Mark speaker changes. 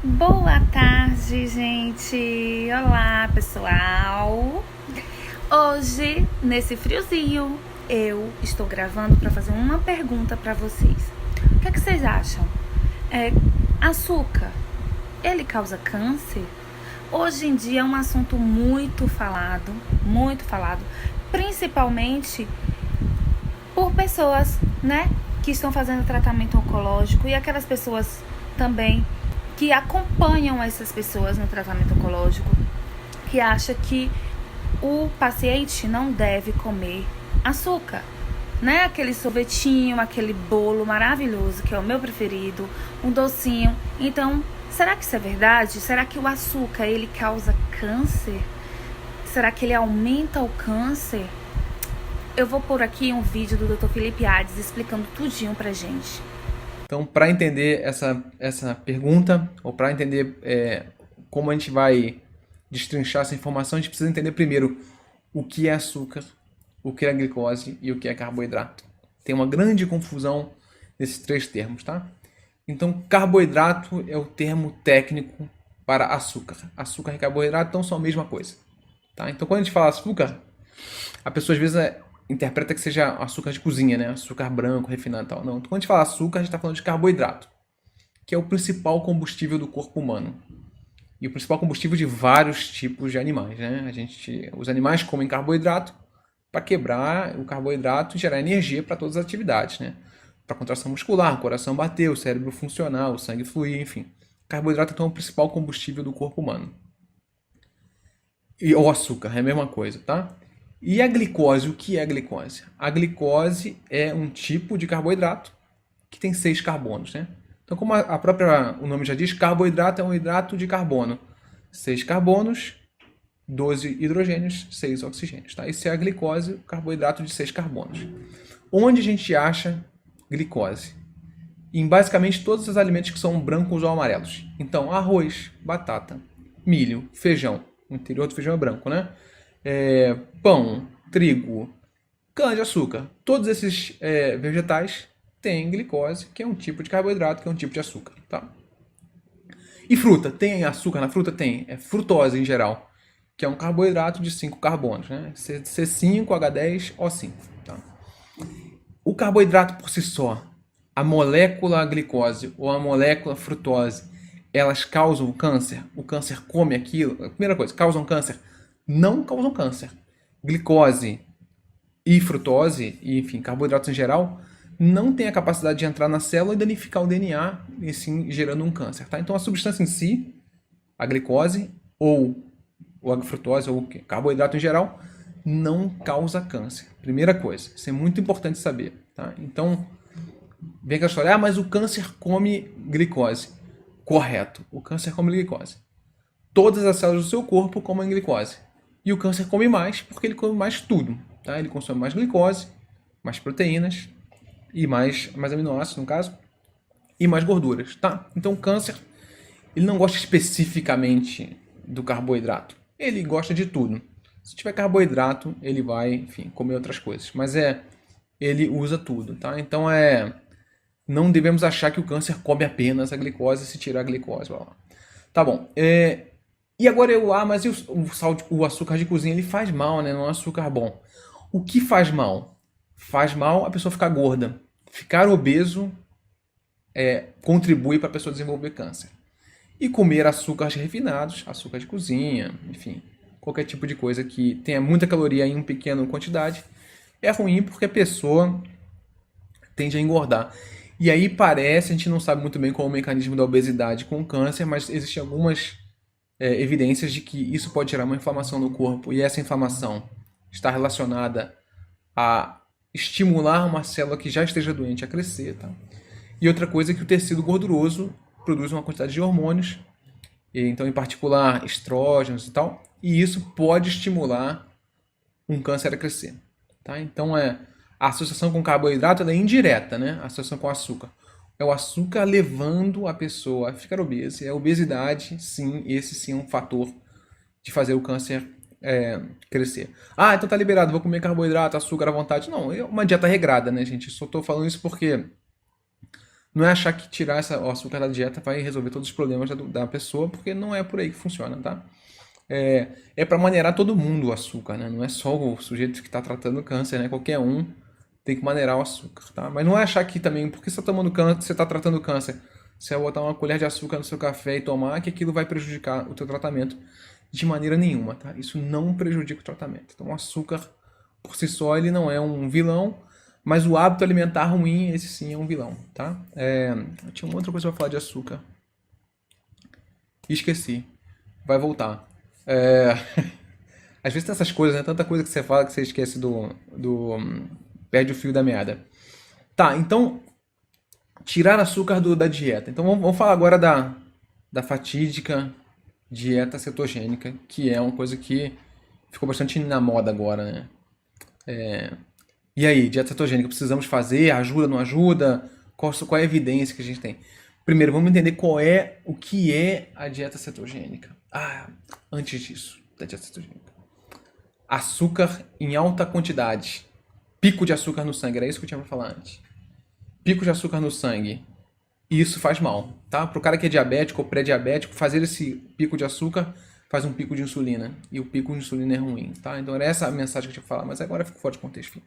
Speaker 1: Boa tarde, gente! Olá, pessoal! Hoje, nesse friozinho, eu estou gravando para fazer uma pergunta para vocês. O que é que vocês acham? Açúcar, ele causa câncer? Hoje em dia é um assunto muito falado, principalmente por pessoas, né, que estão fazendo tratamento oncológico e aquelas pessoas também que acompanham essas pessoas no tratamento oncológico, que acha que o paciente não deve comer açúcar, né? Aquele sorvetinho, aquele bolo maravilhoso que é o meu preferido, um docinho. Então, será que isso é verdade? Será que o açúcar ele causa câncer? Será que ele aumenta o câncer? Eu vou pôr aqui um vídeo do Dr. Felipe Hades explicando tudinho pra gente.
Speaker 2: Então, para entender essa pergunta, ou para entender como a gente vai destrinchar essa informação, a gente precisa entender primeiro o que é açúcar, o que é glicose e o que é carboidrato. Tem uma grande confusão nesses três termos, tá? Então, carboidrato é o termo técnico para açúcar. Açúcar e carboidrato então são a mesma coisa, tá? Então, quando a gente fala açúcar, a pessoa às vezes interpreta que seja açúcar de cozinha, né? Açúcar branco, refinado e tal. Não. Então, quando a gente fala açúcar, a gente está falando de carboidrato, que é o principal combustível do corpo humano. E o principal combustível de vários tipos de animais, né? Os animais comem carboidrato para quebrar o carboidrato e gerar energia para todas as atividades, né? Para contração muscular, o coração bater, o cérebro funcionar, o sangue fluir, enfim. Carboidrato então é o principal combustível do corpo humano. E o açúcar é a mesma coisa, tá? E a glicose, o que é a glicose? A glicose é um tipo de carboidrato que tem 6 carbonos, né? Então, como o nome já diz, carboidrato é um hidrato de carbono. 6 carbonos, 12 hidrogênios, 6 oxigênios, tá? Isso é a glicose, o carboidrato de 6 carbonos. Onde a gente acha glicose? Em basicamente todos os alimentos que são brancos ou amarelos. Então, arroz, batata, milho, feijão. O interior do feijão é branco, né? Pão, trigo, cana-de-açúcar. Todos esses vegetais têm glicose, que é um tipo de carboidrato, que é um tipo de açúcar. Tá? E fruta? Tem açúcar na fruta? Tem. É frutose em geral, que é um carboidrato de 5 carbonos. Né? C5, H10, O5. Tá? O carboidrato por si só, a molécula glicose ou a molécula frutose, elas causam câncer? O câncer come aquilo? Primeira coisa, causam câncer? Não causam câncer. Glicose e frutose, e enfim, carboidratos em geral, não tem a capacidade de entrar na célula e danificar o DNA, e sim gerando um câncer. Tá? Então a substância em si, a glicose ou a frutose ou o carboidrato em geral, não causa câncer. Primeira coisa, isso é muito importante saber. Tá? Então, vem aquela história, mas o câncer come glicose. Correto, o câncer come glicose. Todas as células do seu corpo comem glicose. E o câncer come mais porque ele come mais tudo. Tá? Ele consome mais glicose, mais proteínas e mais aminoácidos, no caso, e mais gorduras. Tá? Então o câncer ele não gosta especificamente do carboidrato. Ele gosta de tudo. Se tiver carboidrato, ele vai, enfim, comer outras coisas. Mas ele usa tudo. Tá? Então não devemos achar que o câncer come apenas a glicose se tirar a glicose. Tá bom. E agora mas e o açúcar de cozinha ele faz mal, né? Não é um açúcar bom. O que faz mal? Faz mal a pessoa ficar gorda. Ficar obeso contribui para a pessoa desenvolver câncer. E comer açúcares refinados, açúcar de cozinha, enfim, qualquer tipo de coisa que tenha muita caloria em uma pequena quantidade, é ruim porque a pessoa tende a engordar. E aí a gente não sabe muito bem qual é o mecanismo da obesidade com o câncer, mas existem algumas evidências de que isso pode gerar uma inflamação no corpo e essa inflamação está relacionada a estimular uma célula que já esteja doente a crescer. Tá? E outra coisa é que o tecido gorduroso produz uma quantidade de hormônios, então em particular estrógenos e tal, e isso pode estimular um câncer a crescer. Tá? Então a associação com carboidrato é indireta, né? A associação com açúcar. É o açúcar levando a pessoa a ficar obesa. É a obesidade, sim, esse sim é um fator de fazer o câncer crescer. Então tá liberado, vou comer carboidrato, açúcar à vontade. Não, é uma dieta regrada, né, gente? Só tô falando isso porque Não é achar que tirar o açúcar da dieta vai resolver todos os problemas da pessoa, porque não é por aí que funciona, tá? É para maneirar todo mundo o açúcar, né? Não é só o sujeito que está tratando câncer, né? Qualquer um tem que maneirar o açúcar, tá? Mas não é achar que também, porque você está tomando câncer, você está tratando câncer, você vai botar uma colher de açúcar no seu café e tomar, que aquilo vai prejudicar o teu tratamento de maneira nenhuma, tá? Isso não prejudica o tratamento. Então, o açúcar, por si só, ele não é um vilão, mas o hábito alimentar ruim, esse sim é um vilão, tá? Eu tinha uma outra coisa para falar de açúcar. Esqueci. Vai voltar. Às vezes tem essas coisas, né? Tanta coisa que você fala que você esquece perde o fio da meada. Tá, então, tirar açúcar da dieta. Então, vamos falar agora da fatídica dieta cetogênica, que é uma coisa que ficou bastante na moda agora, né? E aí, dieta cetogênica, precisamos fazer? Ajuda, não ajuda? Qual é a evidência que a gente tem? Primeiro, vamos entender o que é a dieta cetogênica. Antes disso, da dieta cetogênica. Açúcar em alta quantidade. Pico de açúcar no sangue, era isso que eu tinha pra falar antes. Pico de açúcar no sangue. E isso faz mal, tá? Pro cara que é diabético ou pré-diabético, fazer esse pico de açúcar faz um pico de insulina. E o pico de insulina é ruim, tá? Então era essa a mensagem que eu tinha que falar, mas agora ficou fora de contexto.